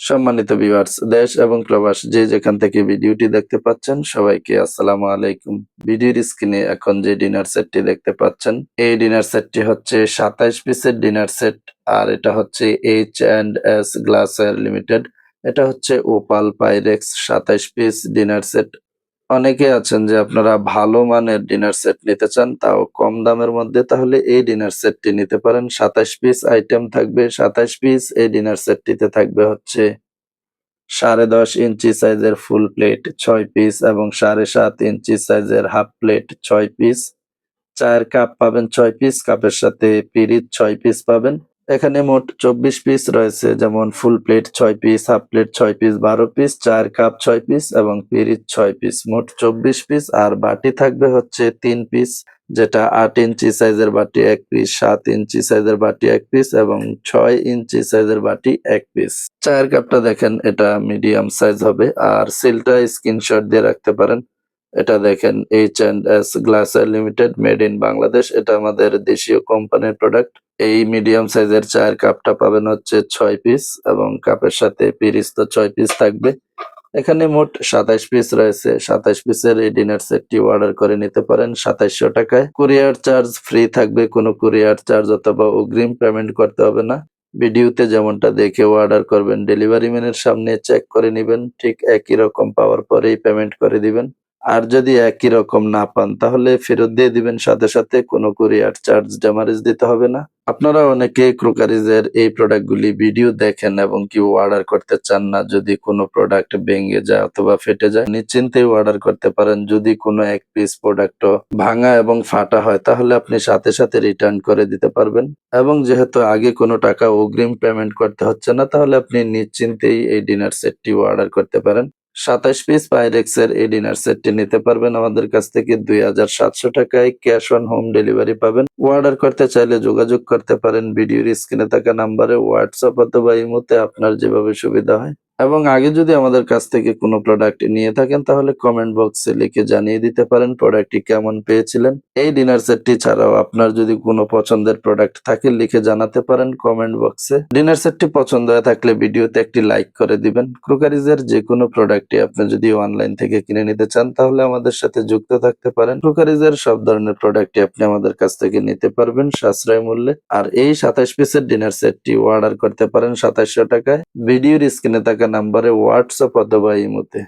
সম্মানিত ভিউয়ার্স, দেশ এবং প্রবাস যে যেখান থেকে ভিডিওটি দেখতে পাচ্ছেন সবাইকে আসসালামু আলাইকুম। ভিডিওর স্ক্রিনে এখন যে ডিনার সেটটি দেখতে পাচ্ছেন এই ডিনার সেটটি হচ্ছে ২৭ পিসের ডিনার সেট। আর এটা হচ্ছে H&S গ্লাসওয়্যার লিমিটেড। এটা হচ্ছে opal Pyrex ২৭ piece dinner set. অনেকে আছেন যে আপনারা ভালো মানের ডিনার সেট নিতে চান তাও কম দামের মধ্যে, তাহলে এই ডিনার সেটটি নিতে পারেন। ২৭ পিস আইটেম থাকবে। ২৭ পিস এই ডিনার সেটটিতে থাকবে হচ্ছে ১০.৫ ইঞ্চি সাইজের ফুল প্লেট ৬ পিস এবং ৭.৫ ইঞ্চি সাইজের হাফ প্লেট ৬ পিস। চায়ের কাপ পাবেন ৬ পিস, কাপের সাথে পিরিচ ৬ পিস পাবেন। এখানে মোট ২৪ পিস রয়েছে, যেমন full plate ৬ piece, half plate ৬ piece, ১২ piece, চায়ের কাপ ৬ পিস এবং পিরিচ ৬ পিস। মোট ২৪ পিস। আর বাটি থাকবে হচ্ছে ৩ পিস, যেটা ৮ ইঞ্চি সাইজের বাটি ১ পিস, ৭ ইঞ্চি সাইজের বাটি ১ পিস এবং ৬ ইঞ্চি সাইজের বাটি ১ পিস। চায়ের কাপটা দেখেন, এটা মিডিয়াম সাইজ হবে। আর সিলটা স্ক্রিনশট দিয়ে রাখতে পারেন। এটা দেখেন H&S glassware limited, made in Bangladesh. এটা আমাদের দেশীয় কোম্পানির প্রোডাক্ট। এই মিডিয়াম সাইজের চায়ের কাপটা পাবেন হচ্ছে ৬ পিস এবং কাপের সাথে পিরিচ তো ৬ পিস থাকবে। এখানে মোট ২৭ পিস রয়েছে। ২৭ পিসের এই ডিনার সেটটি অর্ডার করে নিতে পারেন ২৭০০ টাকায়। কুরিয়ার চার্জ ফ্রি থাকবে, কোনো কুরিয়ার চার্জ অথবা অগ্রিম পেমেন্ট করতে হবে না। ভিডিওতে যেমনটা দেখে অর্ডার করবেন, ডেলিভারি ম্যানের সামনে চেক করে নিবেন, ঠিক একই রকম পাওয়ার পরেই পেমেন্ট করে দিবেন। আর যদি একই রকম না পান তাহলে ফেরত দিয়ে দিবেন সাথে সাথে, কোনো কুরিয়ার চার্জ ড্যামারেজ দিতে হবে না। আপনারা অনেকে ক্রোকারিজের এই প্রোডাক্টগুলি ভিডিও দেখেন এবং কেউ অর্ডার করতে চান না। যদি কোনো প্রোডাক্ট ভেঙে যায় অথবা ফেটে যায় নিশ্চিন্তেই অর্ডার করতে পারেন। যদি কোনো এক পিস প্রোডাক্টও ভাঙা এবং ফাটা হয় তাহলে আপনি সাথে সাথে রিটার্ন করে দিতে পারবেন। এবং যেহেতু আগে কোনো টাকা অগ্রিম পেমেন্ট করতে হচ্ছে না, তাহলে আপনি নিশ্চিন্তেই এই ডিনার সেটটি অর্ডার করতে পারেন। ২৭ পিস পাইরেক্সের এই ডিনার সেটটি নিতে পারবেন আমাদের কাছ থেকে ২,৭০০ টাকায়। ক্যাশ অন হোম ডেলিভারি পাবেন। অর্ডার করতে চাইলে যোগাযোগ করতে পারেন ভিডিওর স্ক্রিনে থাকা নাম্বারে, হোয়াটসঅ্যাপ অথবা ইমোতে, আপনার যেভাবে সুবিধা হয়। এবং আগে যদি আমাদের কাছ থেকে কোনো প্রোডাক্ট নিয়ে থাকেন তাহলে কমেন্ট বক্সে লিখে জানিয়ে দিতে পারেন প্রোডাক্টটি কেমন পেয়েছিলেন। এই ডিনার সেটটি ছাড়াও আপনার যদি কোনো পছন্দের প্রোডাক্ট থাকে লিখে জানাতে পারেন কমেন্ট বক্সে। ডিনার সেটটি পছন্দ হয়ে থাকলে ভিডিওতে একটি লাইক করে দিবেন। ক্রোকারিজের যে কোনো প্রোডাক্টই আপনি যদি অনলাইন থেকে কিনে নিতে চান তাহলে আমাদের সাথে যুক্ত থাকতে পারেন। ক্রোকারিজের সব ধরনের প্রোডাক্টই আপনি আমাদের কাছ থেকে নিতে পারবেন সাশ্রয় মূল্যে। আর এই ২৭ পিসের ডিনার সেটটি অর্ডার করতে পারেন ২৭০০ টাকায় ভিডিওর স্ক্রিনে থাকা নাম্বারে, হোয়াটসঅ্যাপ অথবা ইমোতে।